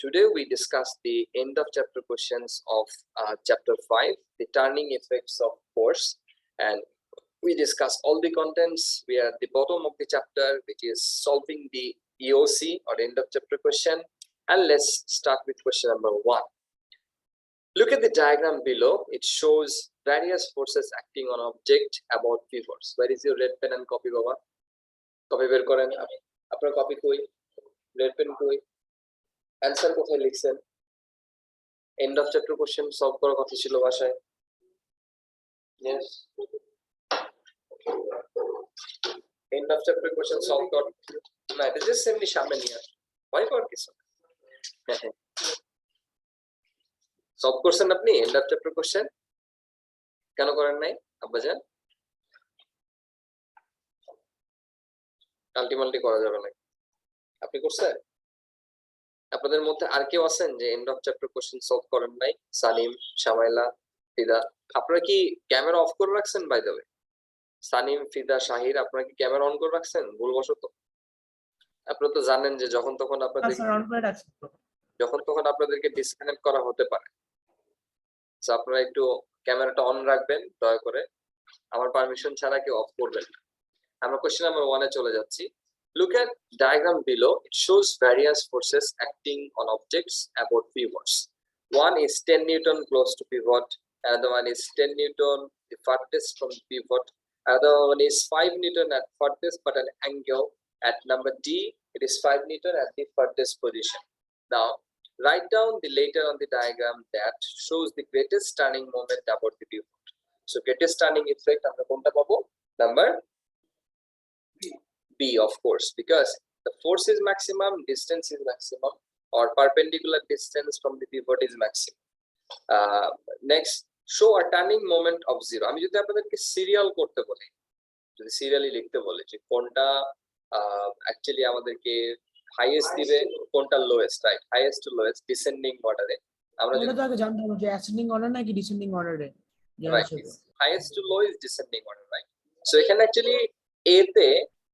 today we discuss the end of chapter questions of chapter 5, the turning effects of force, and we discuss all the contents. We are at the bottom of the chapter, which is solving the EOC or end of chapter question. And let's start with question number 1. Look at the diagram below. It shows various forces acting on object about pivots. Where is your red pen and copy, Baba? Copy বের করেন আপনার copy কই red pen কই answer কোথায় লিখছেন end of chapter question solve করার কথা ছিল বাসায় yes end of chapter question solve কর না এটা just এমনি সামনে নিয়ে আস ভয় পাওয়ার কিছু solve করছেন আপনি end of chapter question কেন করেন নাই আব্বাজান আলটিমেটলি করা যাবে না আপনি করছেন আপনাদের মধ্যে আর কেউ আছেন যে end of chapter question solve করেন নাই সানিম শামাইলা ফিদা আপনারা কি ক্যামেরা অফ করে রাখছেন বাই দ্য ওয়ে সানিম ফিদা শাহির আপনারা কি ক্যামেরা অন করে রাখছেন ভুলবশত আপনারা তো জানেন যে যখন তখন আপনাদেরকে ডিসকানেক্ট করা হতে পারে সো আপনারা একটু ক্যামেরাটা অন রাখবেন দয়া করে আমার পারমিশন ছাড়া কেউ অফ করবেন না আমরা কোশ্চেন নাম্বার 1 এ চলে যাচ্ছি Look at diagram below. It shows various forces acting on objects about pivots. One is 10 Newton close to pivot. Another one is 10 Newton the farthest from the pivot. Another one is 5 Newton at farthest but an angle. At number D, it is 5 Newton at the farthest position. Now, write down the letter on the diagram that shows the greatest turning moment about the pivot. So, greatest turning effect on the number B, of course, because the force is maximum, distance is maximum, or perpendicular distance from the pivot is maximum. Next, show a turning moment of 0. আমি যদি আপনাদেরকে serial করতে বলি, যদি serially লিখতে বলি যে কোনটা অ্যাকচুয়ালি আমাদেরকে হাইয়েস্ট দিবে, কোনটা lowest, right? Highest to lowest descending অর্ডারে। আমরা এটা তো আগে জানতে হবে যে অ্যাসেন্ডিং অর্ডার নাকি ডিসেন্ডিং অর্ডারে। Right, highest to low is descending order, right? So এখানে অ্যাকচুয়ালি এ তে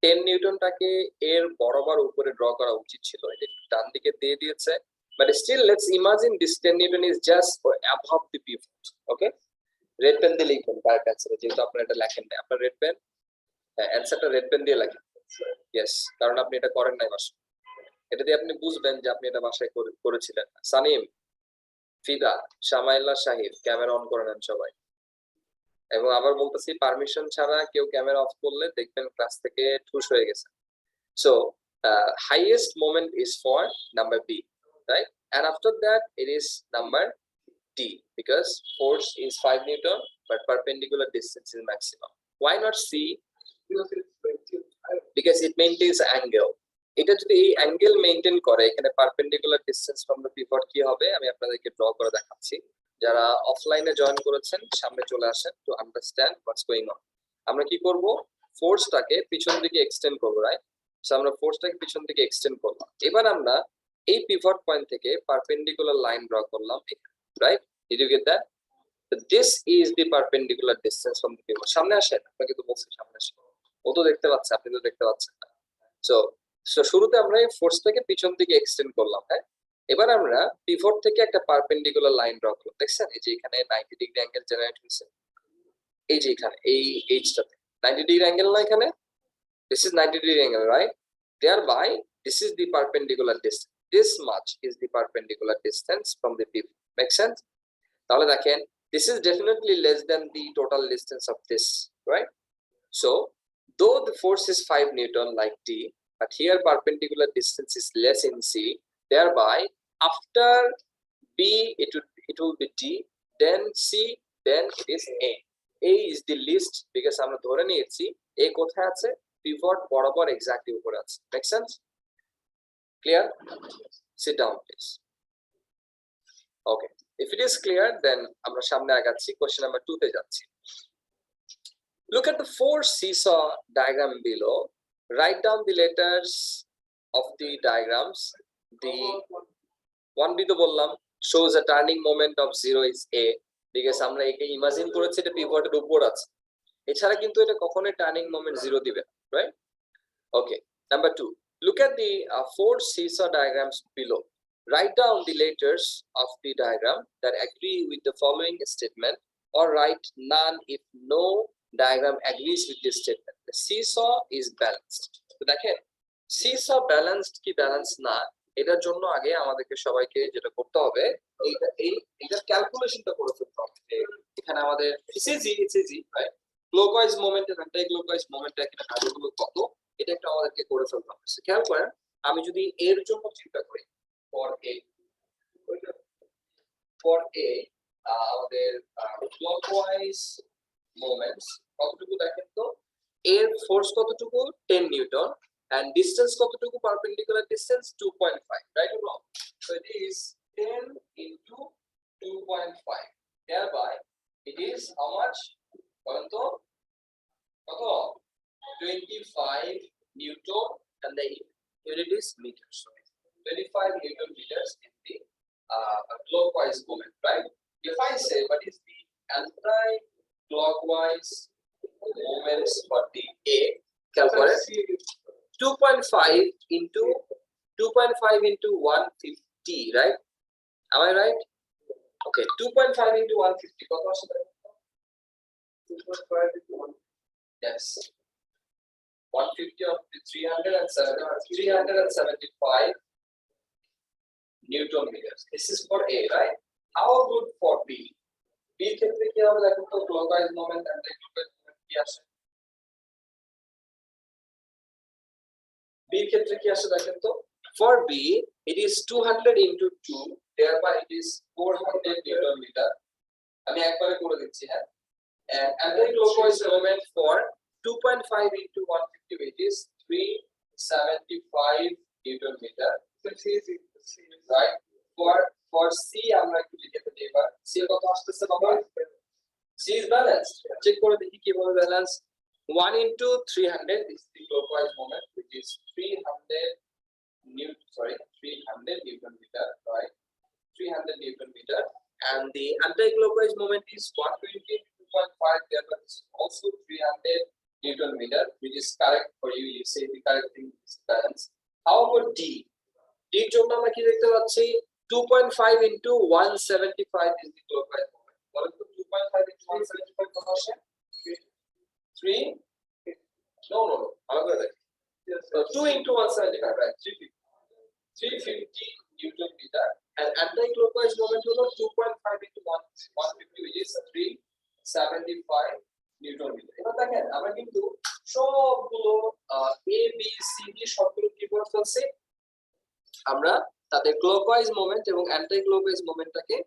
10 নিউটনটাকে এর বরাবর উপরে ড্র করা উচিত ছিল এটা ডান দিকে দিয়ে দিয়েছে but still let's imagine this 10 newton is just for above the pivot okay red pen দিয়ে লিখবেন কারেক্ট অ্যানসার যেহেতু আপনারা এটা লেখেন না আপনার রেড পেন অ্যানসারটা রেড পেন দিয়ে লেখেন ইয়েস কারণ আপনি এটা করেন নাই বাসায় এটা দিয়ে আপনি বুঝবেন যে আপনি এটা বাসায় করেছিলেন সানিম ফিদা শামাইলা শাহিদ ক্যামেরা অন করে নেন সবাই এবং আবার বলতেছি পারমিশন ছাড়া কেউ ক্যামেরা অফ করলে দেখবেন ক্লাস থেকে ঠুস হয়ে গেছে so highest moment is for number B, right? And after that it is number D because force is 5 Newton but perpendicular distance is maximum. Why not C? Because it maintains angle. এটা যদি এই angle maintain করে এখানে perpendicular distance from the pivot কি হবে আমি আপনাদেরকে draw করে দেখাচ্ছি যারা অফলাইনে জয়েন করেছেন সামনে চলে আসেন to understand what's going on আমরা কি করব ফোর্সটাকে পিছন দিকে এক্সটেন্ড করব রাইট সো আমরা ফোর্সটাকে পিছন দিকে এক্সটেন্ড করলাম এবার আমরা এই পিভট পয়েন্ট থেকে পারপেন্ডিকুলার লাইন ড্র করলাম right did you get that this is the perpendicular distance from the pivot সামনে আসেন আপনাকে তো বলছি সামনে আসেন ও তো দেখতে পাচ্ছে আপনি তো দেখতে পাচ্ছেন না সো শুরুতে আমরা এই ফোর্সটাকে পিছন দিকে এক্সটেন্ড করলাম হ্যাঁ এবার আমরা পিভট থেকে একটা পারপেন্ডিকুলার লাইন ড্র করব দেখছেন এই যে এখানে 90 ডিগ্রি অ্যাঙ্গেল জেনারেট হয়েছে এই যে এখানে এই এইচটাতে 90 ডিগ্রি অ্যাঙ্গেল না এখানে this is 90 degree angle right thereby this is the perpendicular distance this much is the perpendicular distance from the pivot make sense তাহলে দেখেন this is definitely less than the total distance of this right so though the force is 5 Newton like D but here perpendicular distance is less in C thereby after B it will be D then C then it is A is the least because আমরা ধরে নিয়েছি A কোথায় আছে pivot বরাবর exactly উপরে আছে make sense clear sit down please okay if it is clear then আমরা সামনে আগাচ্ছি question number 2 তে যাচ্ছি look at the force seesaw diagram below write down the letters of the diagrams the one b তো বললাম shows a turning moment of 0 is A because আমরা একে imagine করেছি এটা পিভটের উপর আছে এছাড়া কিন্তু এটা কখনোই টার্নিং মোমেন্ট 0 দিবে right okay number 2 look at the four seesaw diagrams below write down the letters of the diagram that agree with the following statement, or write none if no diagram agrees with this statement. The seesaw is balanced. তো দেখেন seesaw balanced কি balance না, এটার জন্য আগে আমাদেরকে সবাইকে যেটা করতে হবে এইটা ক্যালকুলেশনটা করে ফেলতে হবে। এখানে আমাদের ECG right, clockwise moment and anti clockwise moment এখানে ভ্যালুগুলো কত, এটা একটা আমাদেরকে করে ফেলতে হবে। খেয়াল করেন, আমি যদি এর জন্য চিন্তা করি ফর এ আমাদের ক্লকওয়াইজ মোমেন্টস কতটুকু দেখেন তো, এর ফোর্স কতটুকু 10 নিউটন and distance কতটুকু, perpendicular distance 2.5, right or wrong? So it is 10 into 2.5, thereby it is how much, বলেন তো কত, 25 newton and the unit is meters, so 25 newton meters in the clockwise moment, right? If I say what is the anti-clockwise moments for the A, calculate 2.5 into 150, right? Am I right? Okay, 2.5 into 150 কত আসে? 2.5 into 1, yes, 150 of the 375 newton meters. This is for A, right? How good for B? B ক্ষেত্রে কি হবে দেখো তো, clockwise moment and anti-clockwise moment কি আসে? B ক্ষেত্রে কি আসে দেখেন তো, for B it is 200 into 2, thereby it is 400 newton meter. আমি একবারে করে দিচ্ছি, হ্যাঁ। And anti-clockwise moment for 2.5 into 150, it is 375 newton meter, right? For C আমরা একটু লিখে দিই এবার, C কত আসছে বাবা? C is balanced, চেক করে দেখি কিভাবে balance. 1 into 300 is the clockwise moment, which is 300 newton meter, right? 300 newton meter, and the anti-clockwise moment is 120 into 2.5, therefore this is also 300 newton meter, which is correct for you. You say the correct thing is balance. How about D? D এর জন্য আমরা কি দেখতে পাচ্ছি, 2.5 into 175 is the clockwise moment. বলেন তো 2.5 into 175 কত আসে? 3, no, so 2 into 175, right? 350 newton meter, and anti-clockwise moment হলো 2.5 into 150, which is 375 newton meter. এবার দেখেন আমরা কিন্তু সবগুলো A B C D সবগুলো কি করে ফেলছি, আমরা তাদের ক্লকওয়াইজ মোমেন্ট এবং অ্যান্টি ক্লকওয়াইজ মোমেন্টটাকে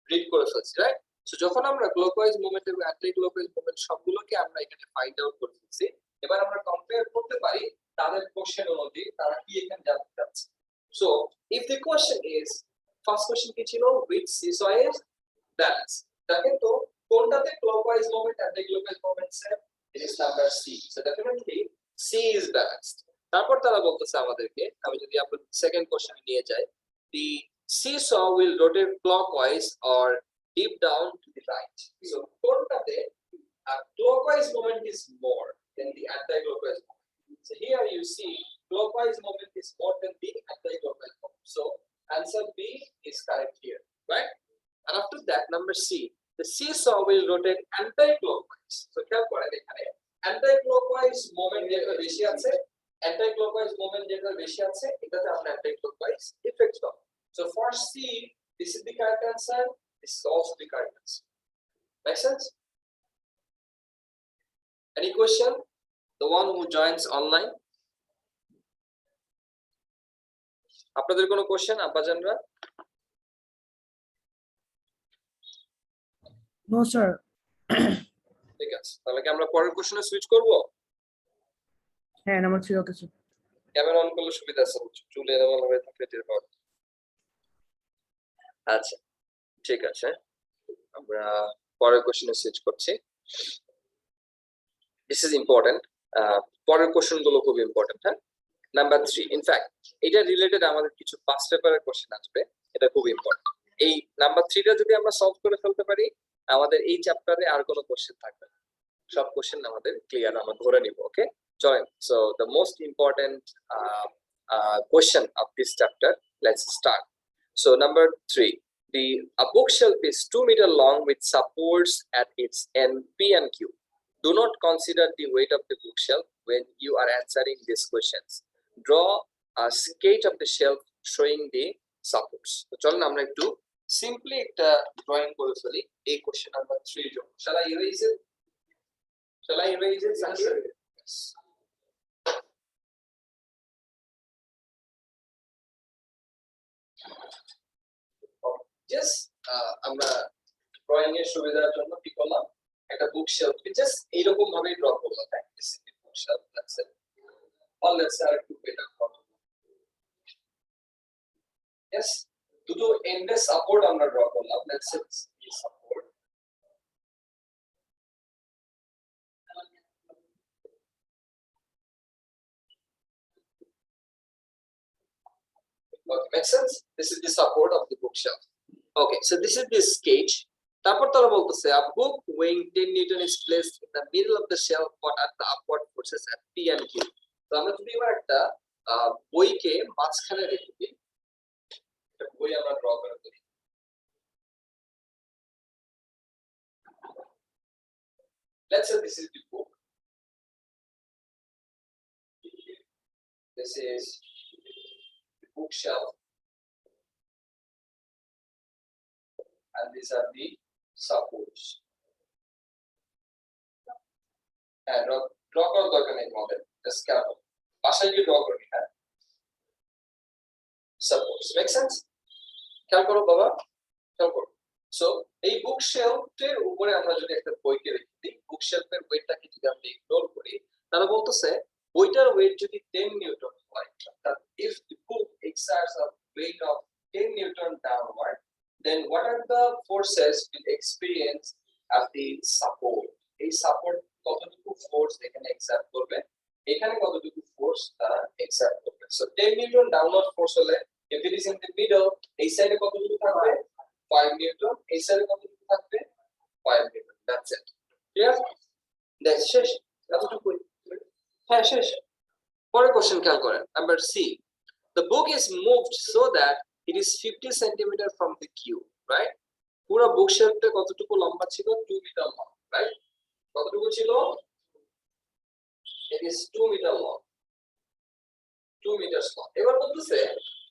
রিড করে ফেলছি, রাইট? সো যখন আমরা ক্লকওয়াইজ মোমেন্ট এবং অ্যান্টি ক্লকওয়াইজ মোমেন্ট সবগুলোকে আমরা এখানে ফাইন্ড আউট করে ফেলছি, এবার আমরা কম্পেয়ার করতে পারি তাদের কোশ্চেন অনুযায়ী তারা কি এখানে জানতে চাচ্ছে। So if the question is, first question কি ছিল, উইচ সিসঅ ইজ ব্যালেন্স, দেখেন তো কোনটাতে clockwise moment anti clockwise moment same, it is number C, so definitely C is balanced. তারপর তারা বলতেছে আমাদেরকে, আমি যদি আপনার সেকেন্ড কোশ্চেনে নিয়ে যাই, the seesaw will rotate clockwise or deep down to the right. So কোনটাতে clockwise moment is more than the anti-clockwise moment. So here you see clockwise moment is more than the anti-clockwise moment. So answer B is correct here, right? And after that, number C, the seesaw will rotate anti-clockwise. So খেয়াল করেন এখানে anti-clockwise moment যেটা বেশি আছে, anti-clockwise moment যেটা বেশি আছে, এটাতে আমরা anti-clockwise effect পাবো। So for C, this is the correct answer. This is also the correct answer. Make sense? Any question? The one who joins online? আপনাদের কোনো কোশ্চেন আব্বাজানরা? No sir. ঠিক আছে, তাহলে কি আমরা পরের কোশ্চেনে সুইচ করব? হ্যাঁ, number 3 okay sir. Camera on করলে সুবিধা আছে, চুলে এলোমেলো হয়ে থাকলে টের পাবো। আচ্ছা ঠিক আছে, আমরা পরের কোশ্চেনে সুইচ করছি। দিস ইজ ইম্পর্টেন্ট, পরের কোশ্চেন গুলো খুব ইম্পর্টেন্ট। হ্যাঁ, নাম্বার 3, ইনফ্যাক্ট এটা রিলেটেড আমাদের কিছু পাস্ট পেপারের কোশ্চেন আসবে, এটা খুব ইম্পর্টেন্ট। এই নাম্বার 3টা যদি আমরা সলভ করে ফেলতে পারি, আমাদের এই চ্যাপ্টারে আর কোনো কোশ্চেন থাকবে না, সব কোশ্চেন আমাদের ক্লিয়ার, আমরা ধরে নিব। ওকে, চলেন। So the most important question of this chapter, let's start. So number 3, a bookshelf is 2 meter long with supports at its end P and Q. Do not consider the weight of the bookshelf when you are answering these questions. Draw a sketch of the shelf showing the supports. So চলুন আমরা একটু simply একটা drawing করে ফেলি এই question number 3 এর জন্য. Shall I erase it? Zakir? Yes. Just আমরা drawing এর সুবিধার জন্য কি করলাম, একটা বুক শেলফ জাস্ট এইরকম ভাবে ড্র করলাম, তাই বুক shelf that's it. or let's say একটু বেটার করব, yes, দুটো এন্ডে সাপোর্ট আমরা ড্র করলাম, let's say support, okay, makes sense? This is the support of the bookshelf. Okay, so this is the sketch. তারপর তারা বলতেছে a book weighing 10 Newton is placed in the middle of the shelf but at the upward forces at P and Q. তো আমরা যদি এবার একটা বইকে মাঝখানে রেখে দিই, একটা বই আমরা ড্র করে দিই, let's say this is the book, this is the bookshelf, and these are the supports. And draw করার দরকার নেই আমাদের, just careful বাসায় গিয়ে draw করবি, হ্যাঁ, supports, make sense? খেয়াল করো বাবা, খেয়াল করো। সো এই বুক শেলফের উপরে আমরা যদি একটা বইকে রেখে দিই, বুক শেলফের ওয়েটটাকে যদি আমরা ইগনোর করি, তাহলে বলতেছে বইটার ওয়েট যদি 10 নিউটন হয়, that if the book exerts a weight of 10 newton downward, then what are the forces will experience at the support? এই সাপোর্ট কতটুকু ফোর্স এখানে এক্সার্ট করবে, এখানে কতটুকু ফোর্স তারা এক্সার্ট করবে। সো 10 নিউটন ডাউনওয়ার্ড ফোর্স হলে if it is in the middle, এই সাইডে কতটুকু থাকবে 5 নিউটন, এই সাইডে কতটুকু থাকবে 5 newton, that's it, clear? That's শেষ, এতটুকুই, হ্যাঁ শেষ। পরের কোশ্চেন খেয়াল করেন, number C, the book is moved so that it is 50 centimeter from the Q, right? পুরো বুক শেলফটা কতটুকু লম্বা ছিল, 2 মিটার লং, রাইট? কতটুকু ছিল, it is 2 metre long, 2 metre long. এবার বলতেছে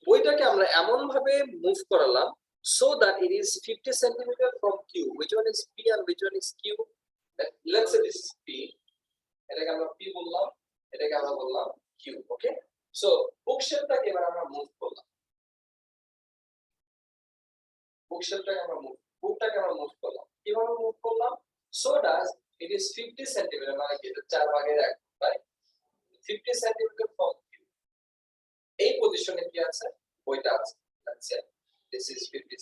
বইটাকে আমরা এমন ভাবে মুভ করালাম so that it is 50 centimeter from Q, which one is P and which one is Q? Let's say this is P, এটাকে আমরা P বললাম, এটাকে আমরা বললাম Q, okay? So বুক শেলফটাকে এবার আমরা মুভ করলাম, বুকশেলফটাকে আমরা মুভ করলাম, কিভাবে মুভ করলাম, so that it is 50 centimeter, মানে কি এটা 4 ভাগে রাখবো, রাইট? 50 centimeter from Q, এই পজিশনে কি আছে, বইটা আছে, আচ্ছা this is 50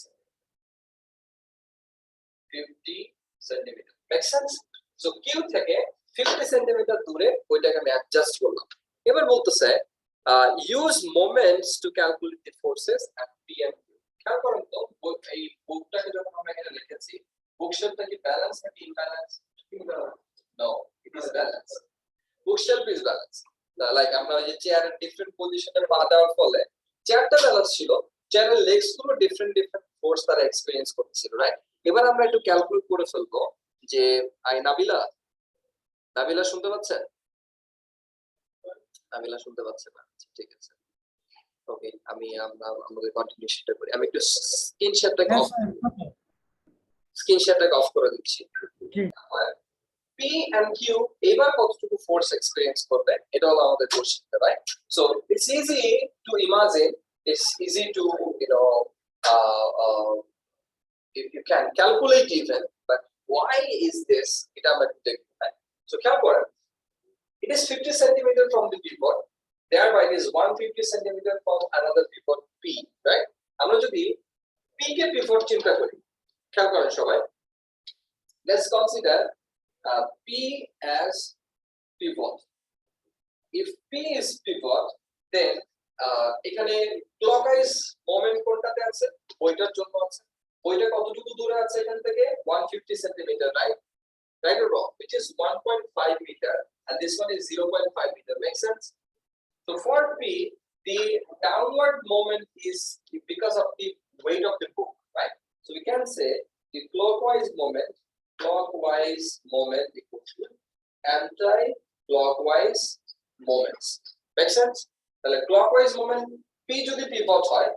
centimeter, make sense? so Q থেকে 50 centimeter দূরে বইটাকে আমি অ্যাডজাস্ট করলাম। এবার বলতেছে use moments to calculate the forces at P and Q. খেয়াল করেন তো এই বুকটাকে যখন আমরা এখানে লিখেছি, বুকশেলফটা কি ব্যালেন্স নাকি imbalance? No, it is balance, bookshelf is balance. Like আমরা এই যে চেয়ারের ডিফারেন্ট পজিশনে পা দেওয়ার ফলে চেয়ারটা ব্যালেন্স ছিল, চেয়ারের লেগস গুলো ডিফারেন্ট ফোর্স তারা এক্সপেরিয়েন্স করতেছিল, রাইট? এবার আমরা একটু ক্যালকুলেট করে ফেলবো যে নাবিলা শুনতে পাচ্ছেন? নাবিলা শুনতে পাচ্ছে না, ঠিক আছে, ওকে, আমি আমাদের কন্টিনিউশনটা করি, আমি একটু স্ক্রিন শেয়ারটাকে অফ করে দিচ্ছি। P and Q এবার কতটুকু ফোর্স এক্সপেরিয়েন্স করবে, এটা হলো আমাদের question, right? So it's easy to imagine, it's easy to if you can calculate even, but why is this, এটা আমরা দেখব, right? So খেয়াল করেন, it is 50 centimeter from the pivot, thereby it is 150 centimeter from another pivot P, right? আমরা যদি P কে pivot চিন্তা করি, খেয়াল করেন সবাই, let's consider P as pivot. If P is pivot, then এখানে ক্লকওয়াইজ মোমেন্ট কোনটাতে আছে, বইটার জন্য আছে, বইটা কতটুকু দূরে আছে এখান থেকে 150 centimetre, right? Right or wrong? Which is 1.5 meter, and this one is 0.5 meter. Make sense? So for P, the downward moment is because of the weight of the book, right? So we can say the clockwise moment equals to anti-clockwise moments. Make sense? তাহলে clockwise moment P যদি pivot হয়,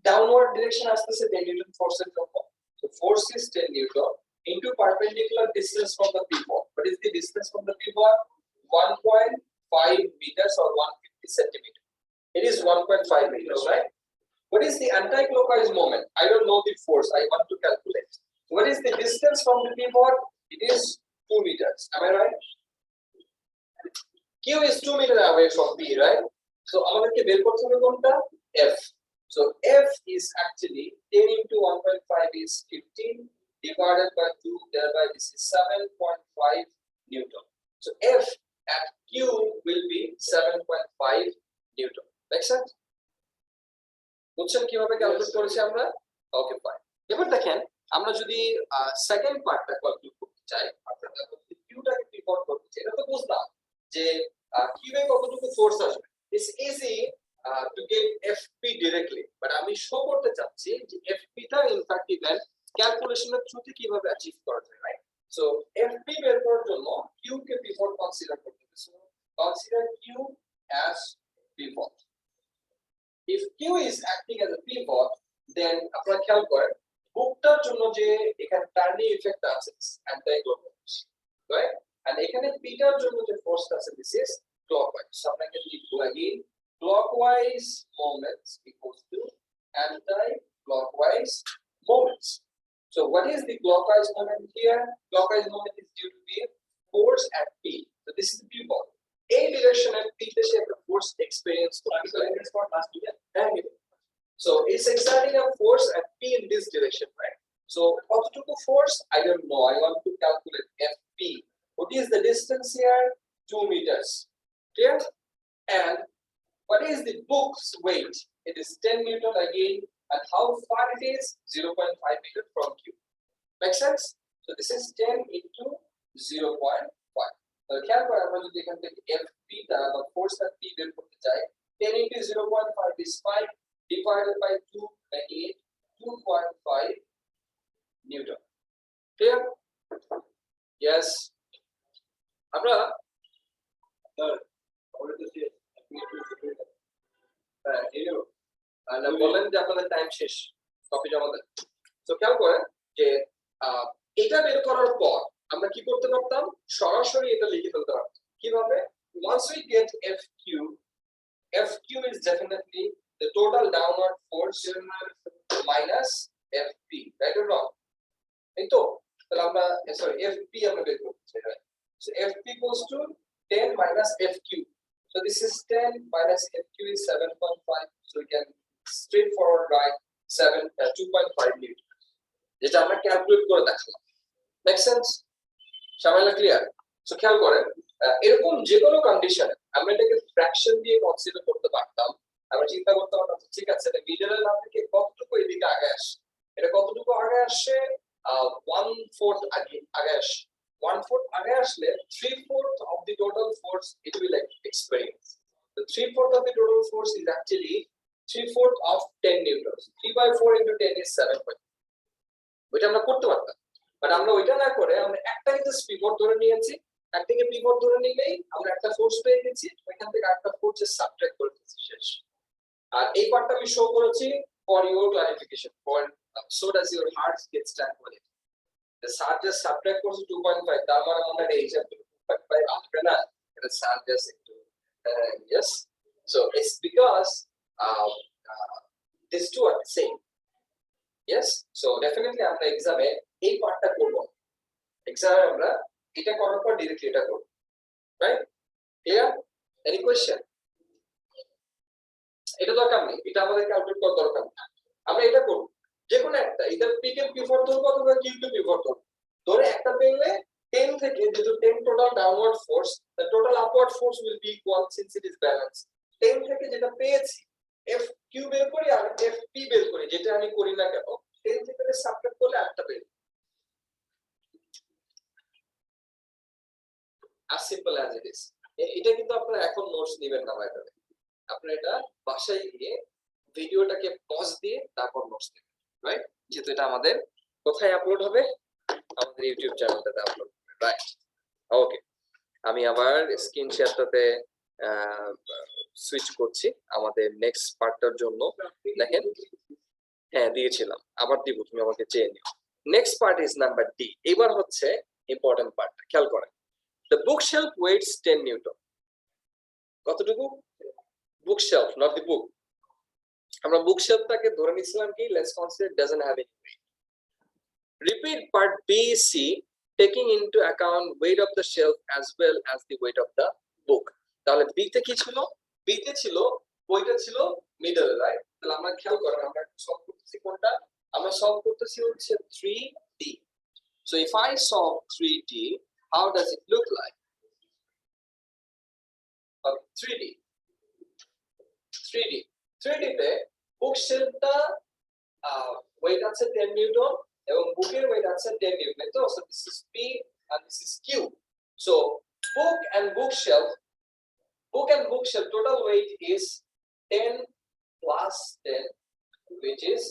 downward direction আসতেছে 10 Newton force এর জন্য. So force is 10 Newton into perpendicular distance from the pivot. What is the distance from the pivot? 1.5 meters or 150 centimeters. It is 1.5 meters, right? What is the anti-clockwise moment? I don't know the force. I want to calculate. What is the distance from the pivot? It is 2 meters. Am I right? Q is 2 meters away from P, right? So আমাদেরকে বের করতে হবে কোনটা? F. So F is actually 10 into 1.5 is 15 divided by 2, thereby this is 7.5 Newton. So F at Q will be 7.5 Newton. Make sense? বুঝছেন কিভাবে calculate করেছি আমরা? Okay fine. এবার দেখেন আমরা যদি সেকেন্ড পার্টটা ক্যালকুলেট করতে চাই, অর্থাৎ কিউটাকে পিভট করতে চাই, এটা তো বুঝলাম যে কিউয়ে কতটুকু ফোর্স আসবে। It's easy to get FP directly, but আমি শো করতে চাচ্ছি যে এফপি টা ইনফ্যাক্ট ইভেন ক্যালকুলেশনের থ্রুতে কিভাবে অ্যাচিভ করা যায়, রাইট? সো এফপি বের করার জন্য কিউ কে পিভট কনসিডার করতে হবে। So consider Q as pivot. If Q is acting as a pivot, then আপনারা খেয়াল করেন বুকটার জন্য যে এখানে টার্নিং ইফেক্ট আছে অ্যান্টি-ক্লকওয়াইজ, রাইট? এন্ড এখানে পিটার জন্য যে ফোর্স আছে দিস ইজ ক্লকওয়াইজ। সো আপনাকে লিখবো again clockwise moments equals to anti-clockwise moments. So what is the clockwise moment here? Clockwise moment is due to be force at P. So this is the pivot. A direction at P তে সে একটা force experience করবে। So it's exerting a force at P in this direction, right? So কতটুকু force? I don't know. I want to calculate FP. What is the distance here? 2 meters. Clear? And what is the book's weight? It is 10 Newton again. And how far it is? 0.5 meter from Q. Make sense? So this is 10 into 0.5. খেয়াল করে আমরা যদি এখান থেকে FP টা বা force at P বের করতে চাই, 10 into 0.5 is 5 divided by 2 again 2.5 Newton. Clear? Yes. আমরা বলেন যে আপনাদের টাইম শেষ, কপি জমা দেন। তো খেয়াল করেন যে এটা বের করার পর আমরা কি করতে পারতাম? সরাসরি এটা লিখে ফেলতে পারতাম। কিভাবে? Once we get FQ is definitely the total downward force minus FP, right or wrong? এই তো তাহলে আমরা সরি FP আমরা বের করতে চাই, right? So FP equals to 10 minus FQ. So this is 10 minus FQ is 7.5. So we can straightforward write 2.5 Newton. যেটা আমরা ক্যালকুলেট করে দেখালাম। Make sense? সবাইলা ক্লিয়ার? সো খেয়াল করেন এরকম যে কোনো কন্ডিশনে আমরা এটাকে ফ্র্যাকশন দিয়ে কনসিডার করতে পারতাম। আমরা চিন্তা করতে পারতাম ঠিক আছে এটা মিডলের নাম থেকে কতটুকু এদিকে আগে আসে, এটা কতটুকু আগে আসে 1/4 আগে আসে। 1/4 আগে আসলে 3/4 of the total force it will experience. The 3/4 of the total force is actually 3/4 of 10 newtons. 3/4 into 10 is 7. ওইটা আমরা করতে পারতাম, বাট আমরা ওইটা না করে আমরা একটাকে জাস্ট পিভট ধরে নিয়েছি। একটাকে পিভট ধরে নিলেই আমরা একটা ফোর্স পেয়ে গেছি, ওইখান থেকে আরেকটা ফোর্স সাবট্রাক্ট করে দিয়েছি, শেষ। আর এই পার্টটা আমি শো করেছি for your clarification, for so does your heart gets tranquil. The sir just subtract করছে 2.5, তার মানে আমরা এই হিসাব 2.5 আসবে না, এটা স্যার জাস্ট একটু yes. So it's because these two are the same. Yes, so definitely আমরা এক্সামে এই পার্টটা করব। এক্সামে আমরা এটা করার পর ডাইরেক্টলি এটা করব, রাইট? ক্লিয়ার? Any question? এটা দরকার নেই, এটা আমাদের ক্যালকুলেট করার দরকার নেই। আমরা এটা করব যে কোনো একটা, ইদার পি কে পিভট ধরব অথবা কিউ কে পিভট ধরব। ধরে একটা পেলে 10 থেকে যেহেতু 10 total downward force, the total upward force will be equal since it is balanced. 10 থেকে যেটা পেয়েছি এফ কিউ বের করি আর এফ পি বের করি, যেটা আমি করি না কেন 10 থেকে সাবট্রাক্ট করলে একটা বের, as simple as it is. এটা কিন্তু আপনারা এখন নোটস নেবেন না বাইরে, আপনারা এটা বাসায় গিয়ে ভিডিওটাকে পজ দিয়ে তারপর নোটস নেবেন। রাইট? যেহেতু এটা আমাদের কোথায় আপলোড হবে, আমাদের ইউটিউব চ্যানেলটাতে আপলোড হবে, রাইট? ওকে, আমি আবার স্ক্রিন শেয়ারটাতে সুইচ করছি আমাদের নেক্সট পার্টটার জন্য। দেখেন, হ্যাঁ দিয়েছিলাম, আবার দিব, তুমি আমাকে চেয়ে নিও। Next part is number D. এবার হচ্ছে ইম্পর্টেন্ট পার্টটা, খেয়াল করেন। The book shelf weights 10 newton. কতটুকু? Book shelf, not the book. আমরা বুক শেলফটাকে ধরে নিছিলাম কি, let's consider doesn't have any weight. Repeat part B C taking into account weight of the shelf as well as the weight of the book. তাহলে B তে কি ছিল? B তে ছিল, ওইটা ছিল মিডল, রাইট? তাহলে আমরা খেয়াল করেন, আমরা সলভ করতেছি কোনটা? আমরা সলভ করতেছি হচ্ছে 3D. So if I solve 3D, how does it look like? 3D. 3D তে বুক শেলফটা ওয়েট আছে 10 নিউটন এবং বুকের ওয়েট আছে 10 নিউটন। তো so this is P and this is Q. So book and bookshelf total weight is 10 plus 10, which is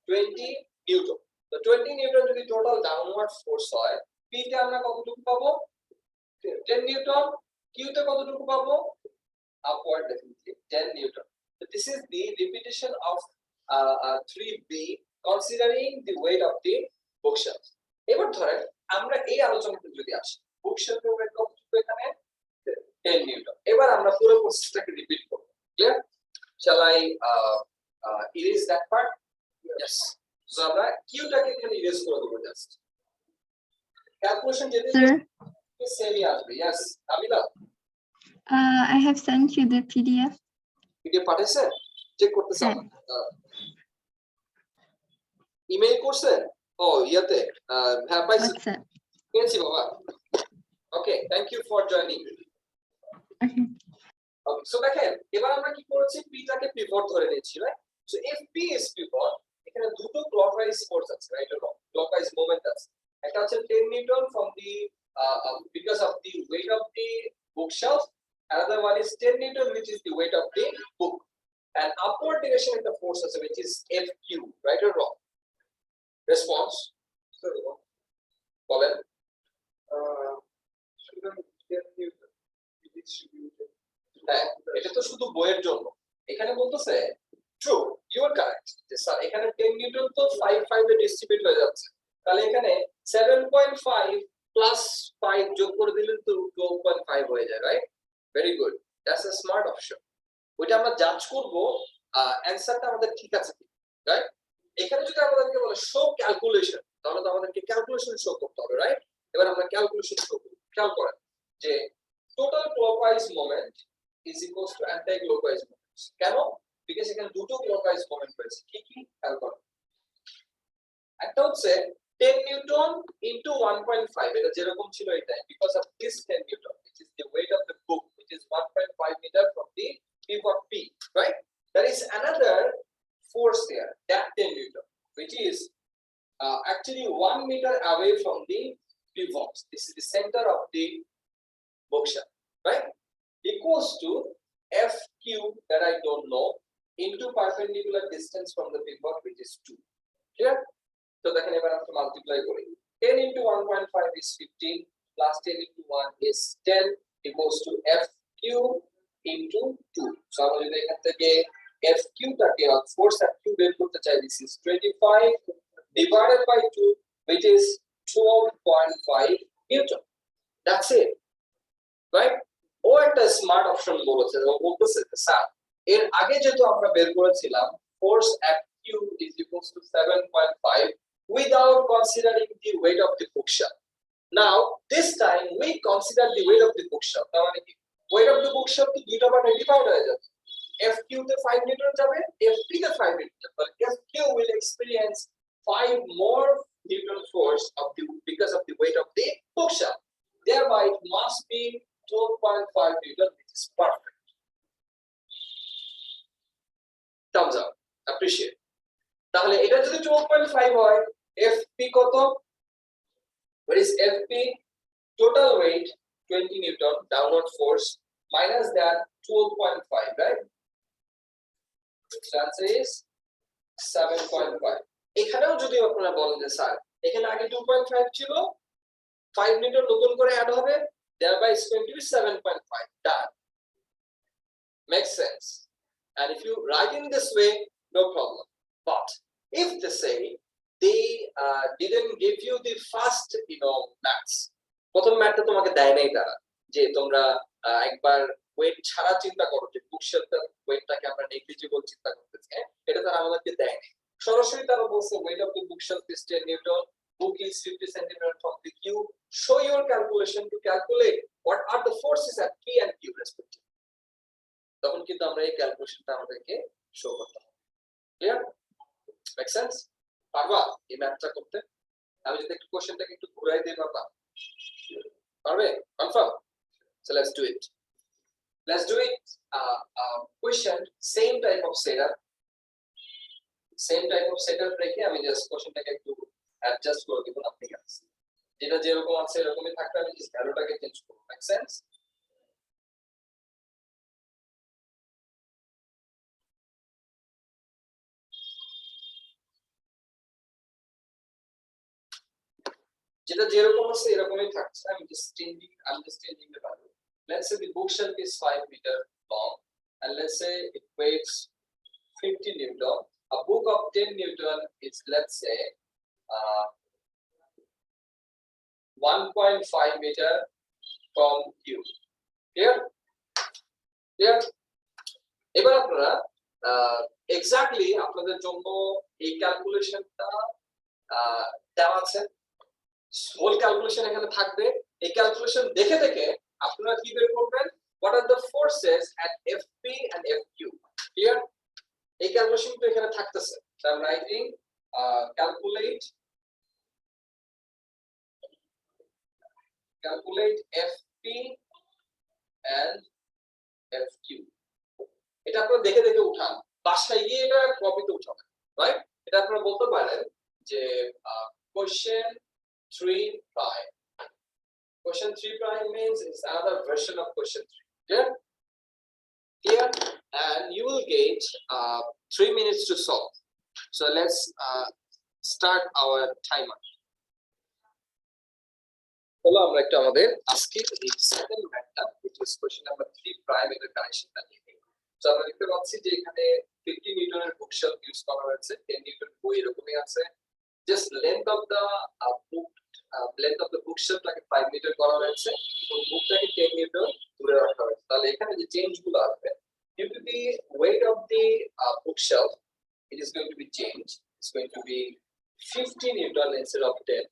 20 Newton. তো 20 Newton যদি total downward force হয়, P তে আমরা কতটুকু পাবো? 10 নিউটন। Q তে কতটুকু পাবো? Upward definitely 10 Newton. So this is the repetition of 3B considering the weight of the bookshelf. এবার ধরেন আমরা এই আলোচনাতে যদি আসি, বুকশেলফের ওয়েট কতটুকু এখানে? 10 নিউটন। এবার আমরা পুরো প্রসেসটাকে রিপিট করব। Clear? Shall I erase that part? Yes. So আমরা কিউটাকে এখানে ইরেজ করে দেব জাস্ট। ক্যালকুলেশন যেতে সেমই আসবে। Yes, আমিলা? I have sent you the PDF. PDF পাঠাইছেন? চেক করতেছি আমরা। ইমেইল করছেন? ও ইয়াতে হ্যাঁ পাইছি। WhatsApp. পেয়েছি বাবা। Okay, thank you for joining. Okay. Okay, so দেখেন এবার আমরা কি করেছি, পিটাকে পিভট ধরে নিয়েছি, right? So if p is pivot, এখানে দুটো ক্লকওয়াইজ ফোর্স আছে, রাইট? অর ক্লকওয়াইজ মোমেন্ট আছে। একটা হচ্ছে 10 newton from the because of the weight of the bookshelf, another one is 10 newton which is the weight of the book, and upward direction in the force আছে which is Fq, right or wrong? Response বলেন। হ্যাঁ, এটা তো শুধু বইয়ের জন্য, এখানে বলতেছে ট্রু, ইউ আর কারেক্ট যে স্যার এখানে 10 নিউটন তো 5 এ ডিস্ট্রিবিউট হয়ে যাচ্ছে, তাহলে এখানে 7.5 প্লাস 5 যোগ করে দিলে তো 12.5 হয়ে যায়, right? Very good, that's a smart option. ওইটা আমরা জাজ করব অ্যানসারটা আমাদের ঠিক আছে কি, রাইট? এখানে যদি আমাদেরকে বলে শো ক্যালকুলেশন, তাহলে তো আমাদেরকে ক্যালকুলেশন শো করতে হবে, রাইট? এবার আমরা ক্যালকুলেশন শো করব। খেয়াল করেন যে total clockwise moment is equals to anti clockwise moment. কেন? বিকজ এখানে দুটো ক্লকওয়াইজ মোমেন্ট রয়েছে। কি কি খেয়াল করেন, একটা হচ্ছে 10 নিউটন ইনটু 1.5, এটা যেরকম ছিল এটাই, because of this 10 Newton which is the weight of the book, which is 1.5 meter from the pivot P, right? There is another force there, that 10 newton, which is actually 1 meter away from the pivot. This is the center of the bookshelf, right? Equals to Fq, that I don't know, into perpendicular distance from the pivot, which is 2. Clear? So দেখেন এবার আমরা multiply করি। 10 into 1.5 is 15 plus 10 into 1 is 10 equals to Fq into 2. So আমরা যদি এখান থেকে Fq টাকে force Fq বের করতে চাই, this is 25 divided by 2, which is 12.5 newton. That's it, right? ও একটা স্মার্ট অপশন বলেছে, ও বলতেছে স্যার এর আগে যেহেতু আমরা বের করেছিলাম force Fq is equals to 7.5 without considering the weight of the bookshelf. Now this time we consider the weight of the bookshelf. তার মানে কি, weight of the bookshelf তো দুইটা ভাগে ডিভাইড হয়ে যাবে। Fq তে 5 নিউটন যাবে, Fp তে 5 নিউটন যাবে, but Fq will experience 5 more newton force of the because of the weight of the bookshelf. Thereby it must be 12.5 newton, which is perfect. Thumbs up, appreciate. তাহলে এটা যদি 12.5 হয়, Fp কত? What is Fp? Total weight 20 newton downward force minus that 12.5, right? The answer is 7.5 এখানেও যদি আপনারা বলেন যে স্যার এখানে আগে 2.5 ছিল 5 নিউটন নতুন করে অ্যাড হবে thereby is going to be 7.5 done makes sense and if you write in this way no problem but if they say they didn't give you the first maths প্রথম ম্যাথটা তোমাকে দেয় নাই তারা যে তোমরা একবার ওয়েট ছাড়া চিন্তা করো যে বুকশেলফের ওয়েটটাকে আমরা নেগলিজিবল চিন্তা করতেছি এটা তারা আমাদেরকে দেয় নাই সরাসরি তারা বলছে weight of the bookshelf is 10 newton book is 50 centimeter from the q show your calculation to calculate what are the forces at p and q respectively তখন কিন্তু আমরা এই ক্যালকুলেশনটা আমাদেরকে শো করতে হবে ক্লিয়ার মেক সেন্স পারবা এই ম্যাথটা করতে আমি যদি একটু কোশ্চেনটাকে একটু ঘুরাই দিই পারবা পারবে confirm so let's do it question same type of setup রেখে আমি জাস্ট কোশ্চেনটাকে একটু অ্যাডজাস্ট করে দিব আপনি কাছে যেটা যেরকম আছে এরকমই থাকবে আমি জাস্ট ভ্যালুটাকে চেঞ্জ করব মেক সেন্স যেটা যেরকম আছে এরকমই থাকছে আমি just changing the value let's say the bookshelf is 5 meter long and let's say it weighs 50 newton a book of 10 newton is let's say 1.5 meter from you clear এবার আপনারা exactly আপনাদের জন্য এই ক্যালকুলেশনটা দেওয়া আছে হোল ক্যালকুলেশন এখানে থাকবে এই ক্যালকুলেশন দেখে দেখে আপনারা কি বের করবেন what are the forces at fp and fq clear এই ক্যালকুলেশন তো এখানে থাকতেছে so I'm writing calculate fp and fq এটা আপনারা দেখে দেখে উঠান বাসায় গিয়ে এটা কপিতে উঠাবেন রাইট এটা আপনারা বলতে পারেন যে question 3 prime. Question 3 prime means it's another version of question 3. Clear? And you will get 3 minutes to solve. So let's start our timer. চলো আমরা একটু আমাদের আজকের এই সেকেন্ড ম্যাথটা which is question number 3 prime এর কানেকশনটা দেখি তো আমরা দেখতে পাচ্ছি যে এখানে 50 নিউটনের বুকশেলফ ইউজ করা হয়েছে 10 নিউটন বই এরকমই আছে just length of the bookshelf টাকে 5 মিটার করা হয়েছে এবং বুকটাকে 10 নিউটন দূরে রাখা হয়েছে তাহলে এখানে যে চেঞ্জগুলো আসবে due to the weight of the bookshelf it is going to be changed it's going to be 50 newton instead of 10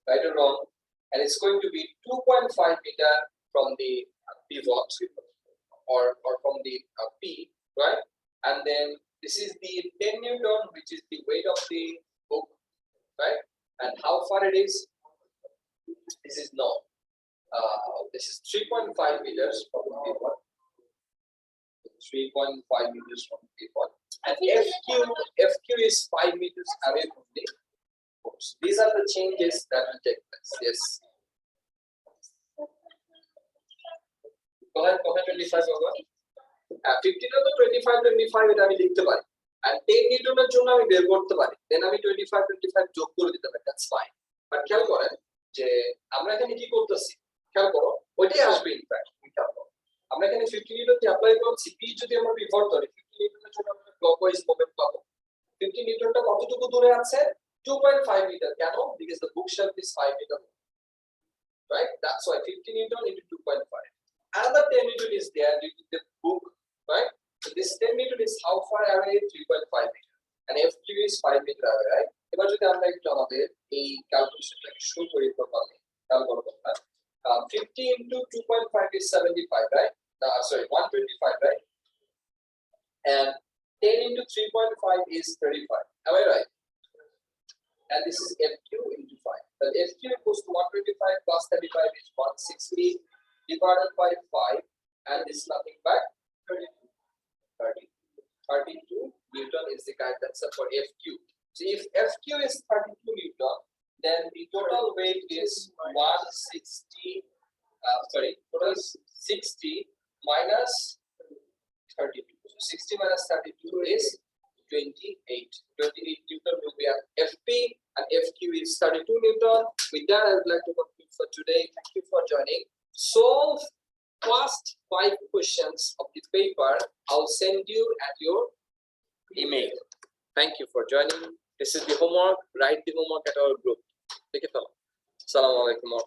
right or wrong and it's going to be 2.5 meter from the pivot or from the p right and then this is the 10 newton which is the weight of the book right and how far it is this is known this is 3.5 meters from the pivot 3.5 meters from the pivot and fq is 5 meters away from the books these are the changes that will take place yes go ahead 25 over 15 to 25 এটা আমি লিখতে পারি and 10 নিউটনের জন্য আমি বের করতে পারি দেন আমি 25 যোগ করে দিতে পারি দ্যাটস ফাইন বাট খেয়াল করেন যে আমরা এখানে কি করতেছি খেয়াল করো ওইটাই আসবে ইনফ্যাক্ট খেয়াল করো আমরা এখানে 50 নিউটন কে অ্যাপ্লাই করছি পি যদি আমরা বিভর করি 50 নিউটনের জন্য আমরা ক্লকওয়াইজ মোমেন্ট পাবো 50 নিউটনটা কতটুকু দূরে আছে 2.5 মিটার কেন because the bookshelf is 5 metre right that's why 50 newton into 2.5 another 10 newton is there due to the book right so this 10 newton is how far away 3.5 meter and fq is 5 meter away right এবার যদি আমরা একটু আমাদের এই ক্যালকুলেশনটাকে শুরু করি properly তাহলে বলবো 50 into 2.5 is 75 right sorry 125 right and 10 into 3.5 is 35 am I right and this is fq into 5 then fq equals to 125 plus 35 is 160 divided by 5 and this is nothing but 32 newton is the correct answer for fq so if fq is 32 newton then the total weight is total 60 minus 32 so 60 minus 32 is 28 Newton. With that, I would like to conclude for today. Thank you for joining. Solve first 5 questions of the paper. I'll send you at your email. Thank you for joining. This is the homework. Write the homework at our group. Take it. Assalamu alaikum.